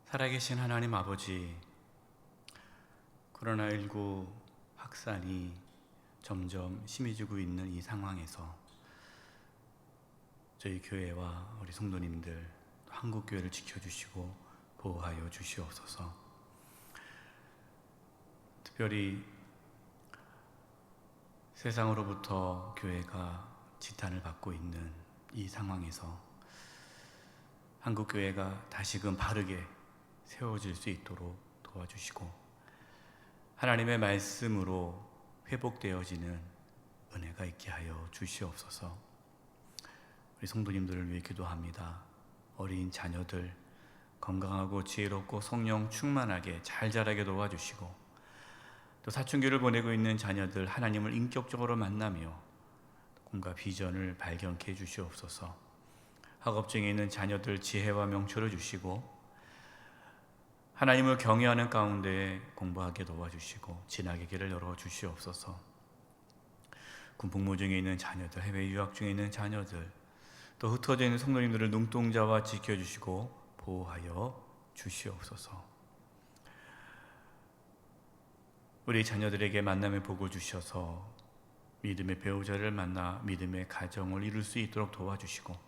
살아계신 하나님 아버지, 코로나19 확산이 점점 심해지고 있는 이 상황에서 저희 교회와 우리 성도님들, 한국교회를 지켜주시고 보호하여 주시옵소서. 특별히 세상으로부터 교회가 지탄을 받고 있는 이 상황에서 한국교회가 다시금 바르게 세워질 수 있도록 도와주시고 하나님의 말씀으로 회복되어지는 은혜가 있게 하여 주시옵소서. 우리 성도님들을 위해 기도합니다. 어린 자녀들 건강하고 지혜롭고 성령 충만하게 잘 자라게 도와주시고, 또 사춘기를 보내고 있는 자녀들 하나님을 인격적으로 만나며 꿈과 비전을 발견케 해 주시옵소서. 학업 중에 있는 자녀들 지혜와 명철을 주시고 하나님을 경외하는 가운데 공부하게 도와주시고 진학의 길을 열어주시옵소서. 군복무 중에 있는 자녀들, 해외 유학 중에 있는 자녀들, 또 흩어져 있는 성도님들을 눈동자와 지켜주시고 보호하여 주시옵소서. 우리 자녀들에게 만남의 복을 주셔서 믿음의 배우자를 만나 믿음의 가정을 이룰 수 있도록 도와주시고,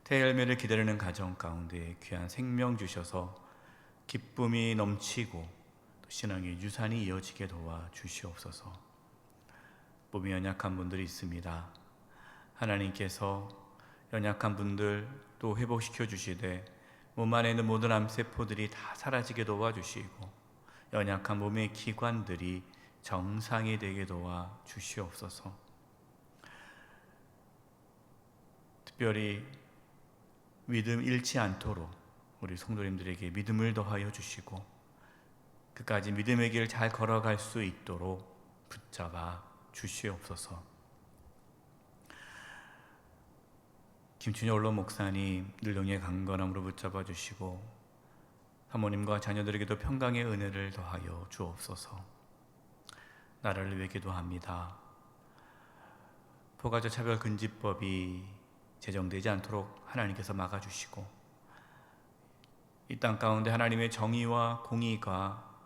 태열매를 기다리는 가정 가운데 귀한 생명 주셔서 기쁨이 넘치고 또 신앙의 유산이 이어지게 도와주시옵소서. 몸이 연약한 분들이 있습니다. 하나님께서 연약한 분들 또 회복시켜 주시되 몸 안에 있는 모든 암세포들이 다 사라지게 도와주시고 연약한 몸의 기관들이 정상이 되게 도와주시옵소서. 특별히 믿음 잃지 않도록 우리 성도님들에게 믿음을 더하여 주시고 끝까지 믿음의 길을 잘 걸어갈 수 있도록 붙잡아 주시옵소서. 김춘희 언론 목사님 늘 영의 강건함으로 붙잡아 주시고 사모님과 자녀들에게도 평강의 은혜를 더하여 주옵소서. 나라를 위해 기도합니다. 포괄적 차별금지법이 제정되지 않도록 하나님께서 막아주시고 이 땅 가운데 하나님의 정의와 공의가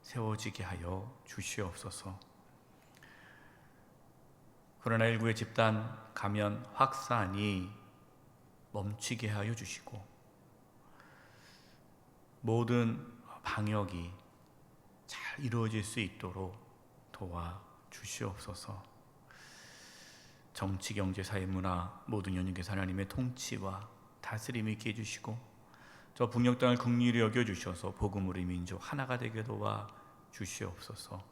세워지게 하여 주시옵소서. 코로나19의 집단 감염 확산이 멈추게 하여 주시고 모든 방역이 잘 이루어질 수 있도록 도와주시옵소서. 정치, 경제, 사회, 문화 모든 영역에서 하나님의 통치와 다스림이 있게 해주시고 저 북녘 땅을 긍휼히 여겨주셔서 복음으로 이 민족 하나가 되게 도와주시옵소서.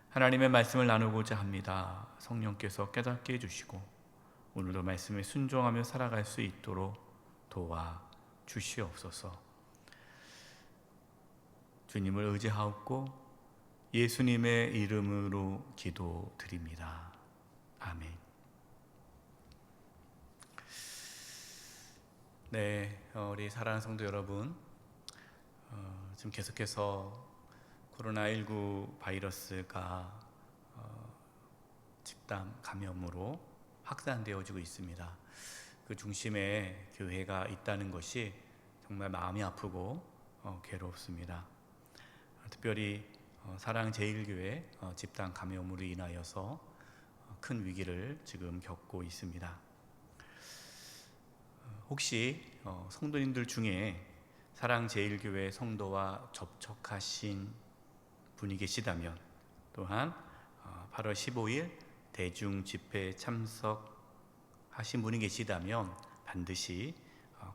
하나님의 말씀을 나누고자 합니다. 성령께서 깨닫게 해주시고 오늘도 말씀에 순종하며 살아갈 수 있도록 도와주시옵소서. 주님을 의지하옵고 예수님의 이름으로 기도드립니다. 아멘. 네, 우리 사랑하는 성도 여러분, 지금 계속해서 코로나19 바이러스가 집단 감염으로 확산되어지고 있습니다. 그 중심에 교회가 있다는 것이 정말 마음이 아프고 괴롭습니다. 특별히 사랑제일교회 집단 감염으로 인하여서 큰 위기를 지금 겪고 있습니다. 혹시 성도님들 중에 사랑제일교회 성도와 접촉하신 분이 계시다면, 또한 8월 15일 대중집회에 참석하신 분이 계시다면 반드시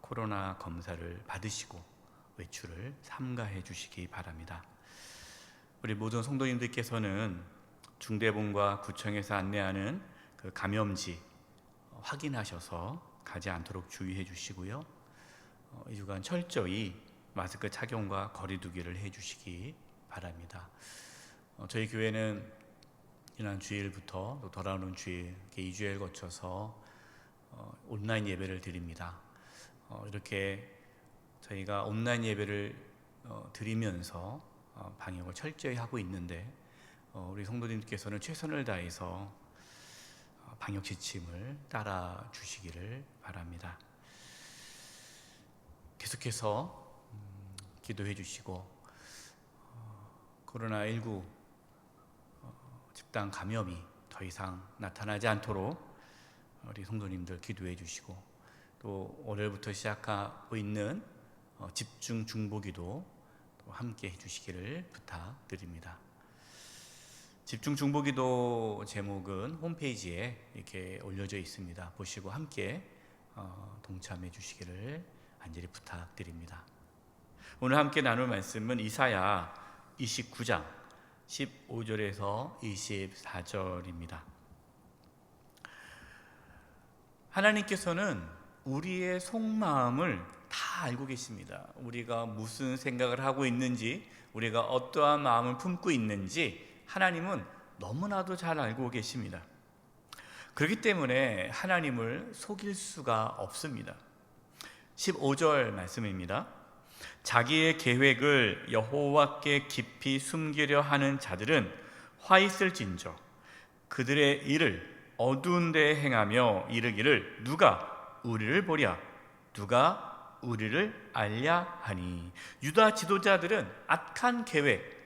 코로나 검사를 받으시고 외출을 삼가해 주시기 바랍니다. 우리 모든 성도님들께서는 중대본과 구청에서 안내하는 그 감염지 확인하셔서 가지 않도록 주의해 주시고요. 이 주간 철저히 마스크 착용과 거리 두기를 해 주시기 바랍니다. 저희 교회는 지난 주일부터 또 돌아오는 주일 2주일 거쳐서 온라인 예배를 드립니다. 이렇게 저희가 온라인 예배를 드리면서 방역을 철저히 하고 있는데 우리 성도님께서는 최선을 다해서 방역 지침을 따라 주시기를 바랍니다. 계속해서 기도해 주시고 코로나19 집단 감염이 더 이상 나타나지 않도록 우리 성도님들 기도해 주시고, 또 월요일부터 시작하고 있는 집중 중보기도 또 함께 해주시기를 부탁드립니다. 집중 중보기도 제목은 홈페이지에 이렇게 올려져 있습니다. 보시고 함께 동참해 주시기를 간절히 부탁드립니다. 오늘 함께 나눌 말씀은 이사야 29장 15절에서 24절입니다. 하나님께서는 우리의 속마음을 다 알고 계십니다. 우리가 무슨 생각을 하고 있는지, 우리가 어떠한 마음을 품고 있는지 하나님은 너무나도 잘 알고 계십니다. 그렇기 때문에 하나님을 속일 수가 없습니다. 15절 말씀입니다. 자기의 계획을 여호와께 깊이 숨기려 하는 자들은 화 있을진저 그들의 일을 어두운 데에 행하며 이르기를 누가 우리를 보랴 누가 우리를 알랴 하니. 유다 지도자들은 악한 계획,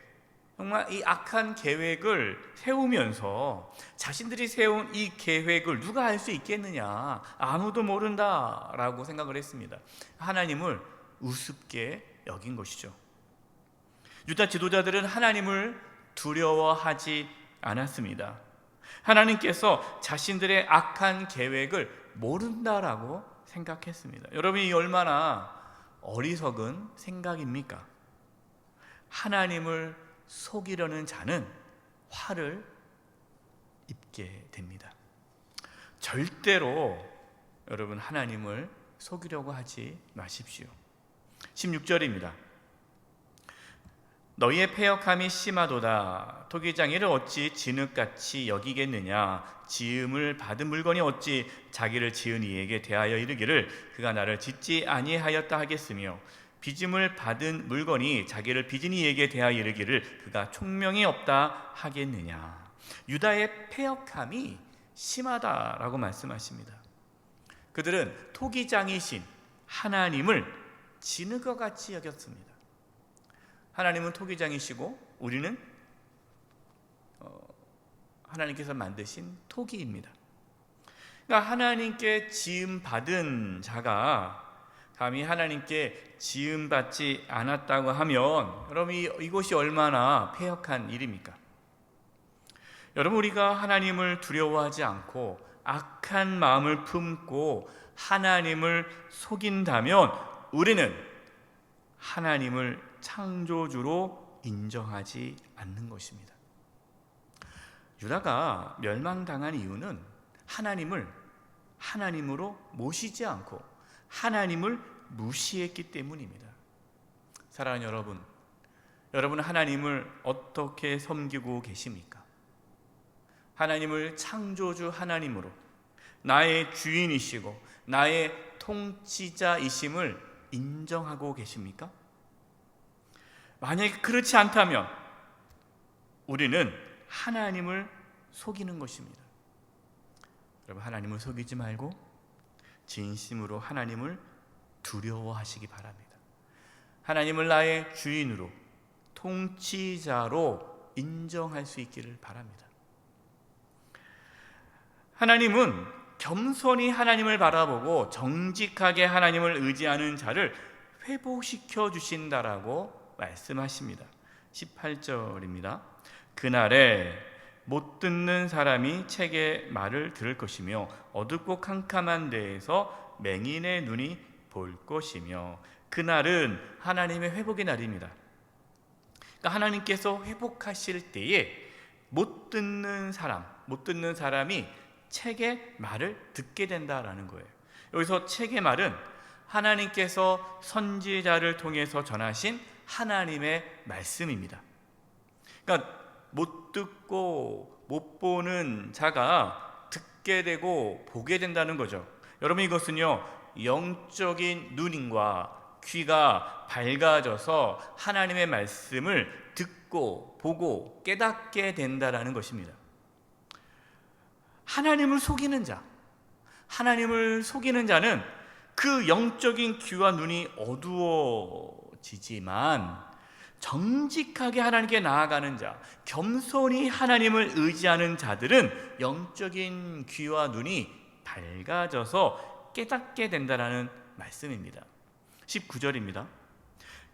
정말 이 악한 계획을 세우면서 자신들이 세운 이 계획을 누가 알 수 있겠느냐, 아무도 모른다라고 생각을 했습니다. 하나님을 우습게 여긴 것이죠. 유다 지도자들은 하나님을 두려워하지 않았습니다. 하나님께서 자신들의 악한 계획을 모른다라고 생각했습니다. 여러분이 얼마나 어리석은 생각입니까? 하나님을 속이려는 자는 화를 입게 됩니다. 절대로 여러분 하나님을 속이려고 하지 마십시오. 16절입니다. 너희의 패역함이 심하도다. 토기장이를 어찌 진흙같이 여기겠느냐. 지음을 받은 물건이 어찌 자기를 지은 이에게 대하여 이르기를 그가 나를 짓지 아니하였다 하겠으며, 빚음을 받은 물건이 자기를 빚은 이에게 대하여 이르기를 그가 총명이 없다 하겠느냐. 유다의 패역함이 심하다라고 말씀하십니다. 그들은 토기장이신 하나님을 진흙과 같이 여겼습니다. 하나님은 토기장이시고 우리는 하나님께서 만드신 토기입니다. 그러니까 하나님께 지음받은 자가 감히 하나님께 지음받지 않았다고 하면 여러분 이것이 얼마나 패역한 일입니까? 여러분, 우리가 하나님을 두려워하지 않고 악한 마음을 품고 하나님을 속인다면 우리는 하나님을 창조주로 인정하지 않는 것입니다. 유다가 멸망당한 이유는 하나님을 하나님으로 모시지 않고 하나님을 무시했기 때문입니다. 사랑하는 여러분, 여러분은 하나님을 어떻게 섬기고 계십니까? 하나님을 창조주 하나님으로 나의 주인이시고 나의 통치자이심을 인정하고 계십니까? 만약에 그렇지 않다면 우리는 하나님을 속이는 것입니다. 여러분, 하나님을 속이지 말고 진심으로 하나님을 두려워하시기 바랍니다. 하나님을 나의 주인으로 통치자로 인정할 수 있기를 바랍니다. 하나님은 겸손히 하나님을 바라보고 정직하게 하나님을 의지하는 자를 회복시켜 주신다라고 말씀하십니다. 18절입니다. 그날에 못 듣는 사람이 책의 말을 들을 것이며 어둡고 캄캄한 데에서 맹인의 눈이 볼 것이며. 그날은 하나님의 회복의 날입니다. 그러니까 하나님께서 회복하실 때에 못 듣는 사람이 책의 말을 듣게 된다라는 거예요. 여기서 책의 말은 하나님께서 선지자를 통해서 전하신 하나님의 말씀입니다. 그러니까 못 듣고 못 보는 자가 듣게 되고 보게 된다는 거죠. 여러분, 이것은요 영적인 눈과 귀가 밝아져서 하나님의 말씀을 듣고 보고 깨닫게 된다라는 것입니다. 하나님을 속이는 자는 그 영적인 귀와 눈이 어두워진 세워지지만 정직하게 하나님께 나아가는 자, 겸손히 하나님을 의지하는 자들은 영적인 귀와 눈이 밝아져서 깨닫게 된다라는 말씀입니다. 19절입니다.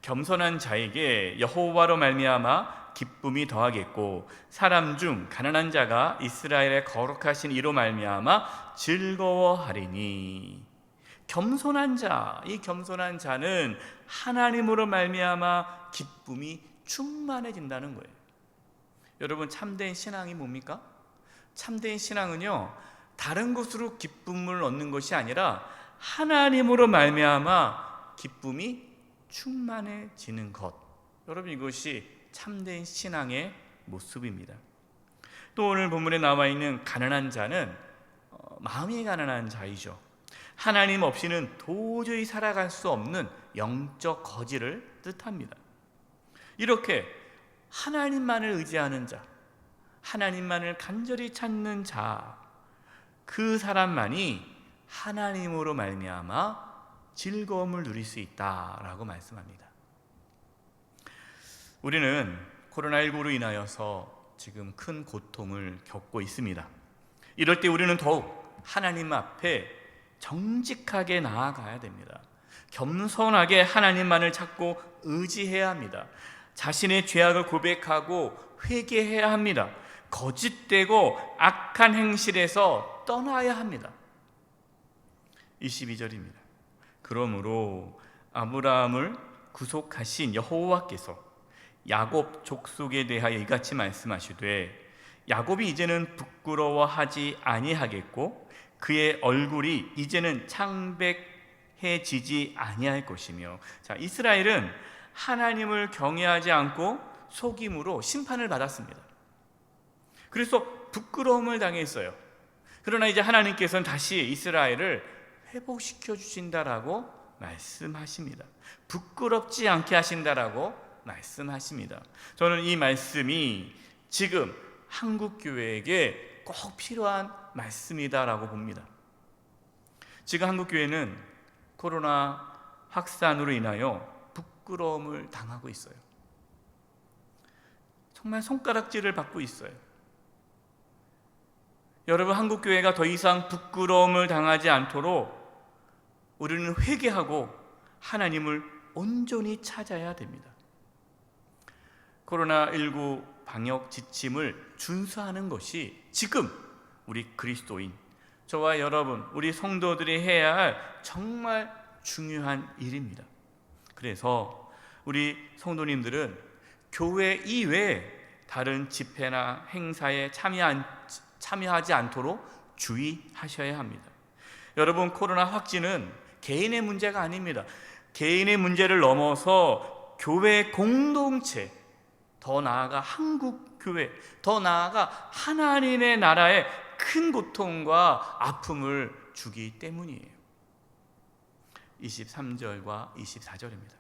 겸손한 자에게 여호와로 말미암아 기쁨이 더하겠고 사람 중 가난한 자가 이스라엘의 거룩하신 이로 말미암아 즐거워하리니. 겸손한 자, 이 겸손한 자는 하나님으로 말미암아 기쁨이 충만해진다는 거예요. 여러분, 참된 신앙이 뭡니까? 참된 신앙은요, 다른 것으로 기쁨을 얻는 것이 아니라 하나님으로 말미암아 기쁨이 충만해지는 것. 여러분, 이것이 참된 신앙의 모습입니다. 또 오늘 본문에 나와 있는 가난한 자는 마음이 가난한 자이죠. 하나님 없이는 도저히 살아갈 수 없는 영적 거지를 뜻합니다. 이렇게 하나님만을 의지하는 자, 하나님만을 간절히 찾는 자, 그 사람만이 하나님으로 말미암아 즐거움을 누릴 수 있다라고 말씀합니다. 우리는 코로나19로 인하여서 지금 큰 고통을 겪고 있습니다. 이럴 때 우리는 더욱 하나님 앞에 정직하게 나아가야 됩니다. 겸손하게 하나님만을 찾고 의지해야 합니다. 자신의 죄악을 고백하고 회개해야 합니다. 거짓되고 악한 행실에서 떠나야 합니다. 22절입니다. 그러므로 아브라함을 구속하신 여호와께서 야곱 족속에 대하여 이같이 말씀하시되 야곱이 이제는 부끄러워하지 아니하겠고 그의 얼굴이 이제는 창백해지지 아니할 것이며. 자, 이스라엘은 하나님을 경외하지 않고 속임으로 심판을 받았습니다. 그래서 부끄러움을 당했어요. 그러나 이제 하나님께서는 다시 이스라엘을 회복시켜 주신다라고 말씀하십니다. 부끄럽지 않게 하신다라고 말씀하십니다. 저는 이 말씀이 지금 한국교회에게 꼭 필요한 말씀이다라고 봅니다. 지금 한국교회는 코로나 확산으로 인하여 부끄러움을 당하고 있어요. 정말 손가락질을 받고 있어요. 여러분, 한국교회가 더 이상 부끄러움을 당하지 않도록 우리는 회개하고 하나님을 온전히 찾아야 됩니다. 코로나19 방역 지침을 준수하는 것이 지금 우리 그리스도인, 저와 여러분, 우리 성도들이 해야 할 정말 중요한 일입니다. 그래서 우리 성도님들은 교회 이외에 다른 집회나 행사에 참여하지 않도록 주의하셔야 합니다. 여러분, 코로나 확진은 개인의 문제가 아닙니다. 개인의 문제를 넘어서 교회 공동체, 더 나아가 한국교회, 더 나아가 하나님의 나라에 큰 고통과 아픔을 주기 때문이에요. 23절과 24절입니다.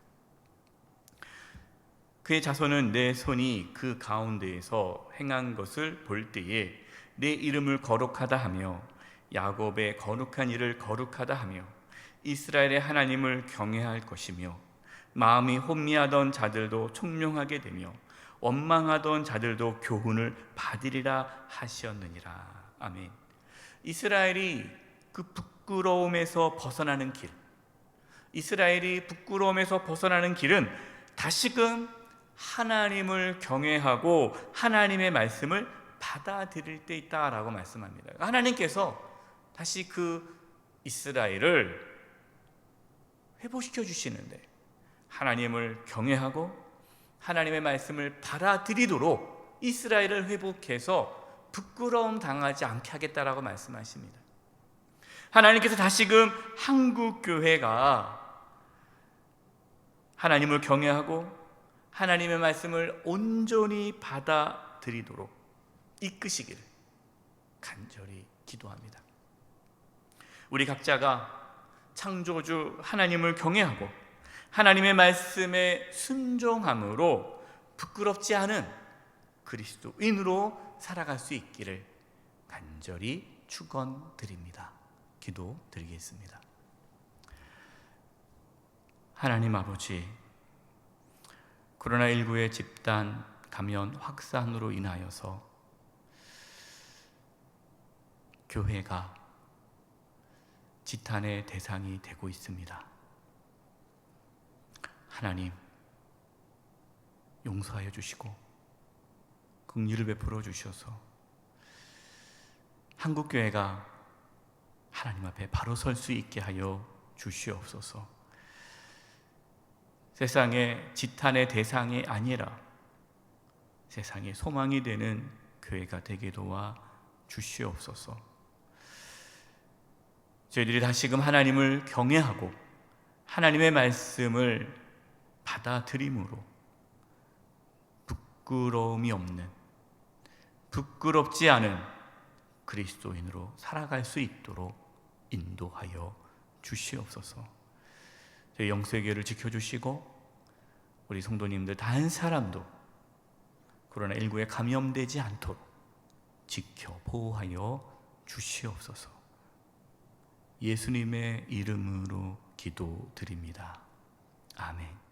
그의 자손은 내 손이 그 가운데에서 행한 것을 볼 때에 내 이름을 거룩하다 하며 야곱의 거룩한 일을 거룩하다 하며 이스라엘의 하나님을 경외할 것이며 마음이 혼미하던 자들도 총명하게 되며 원망하던 자들도 교훈을 받으리라 하시었느니라. 아멘. 이스라엘이 그 부끄러움에서 벗어나는 길, 이스라엘이 부끄러움에서 벗어나는 길은 다시금 하나님을 경외하고 하나님의 말씀을 받아들일 때 있다라고 말씀합니다. 하나님께서 다시 그 이스라엘을 회복시켜 주시는데 하나님을 경외하고 하나님의 말씀을 받아들이도록 이스라엘을 회복해서 부끄러움 당하지 않게 하겠다라고 말씀하십니다. 하나님께서 다시금 한국교회가 하나님을 경외하고 하나님의 말씀을 온전히 받아들이도록 이끄시기를 간절히 기도합니다. 우리 각자가 창조주 하나님을 경외하고 하나님의 말씀에 순종함으로 부끄럽지 않은 그리스도인으로 살아갈 수 있기를 간절히 축원드립니다. 기도드리겠습니다. 하나님 아버지, 코로나19의 집단 감염 확산으로 인하여서 교회가 지탄의 대상이 되고 있습니다. 하나님, 용서하여 주시고 긍휼을 베풀어 주셔서 한국교회가 하나님 앞에 바로 설 수 있게 하여 주시옵소서. 세상의 지탄의 대상이 아니라 세상의 소망이 되는 교회가 되게 도와 주시옵소서. 저희들이 다시금 하나님을 경외하고 하나님의 말씀을 받아들임으로 부끄러움이 없는, 부끄럽지 않은 그리스도인으로 살아갈 수 있도록 인도하여 주시옵소서. 저희 영세교회를 지켜주시고 우리 성도님들 단 사람도 코로나19에 감염되지 않도록 지켜 보호하여 주시옵소서. 예수님의 이름으로 기도드립니다. 아멘.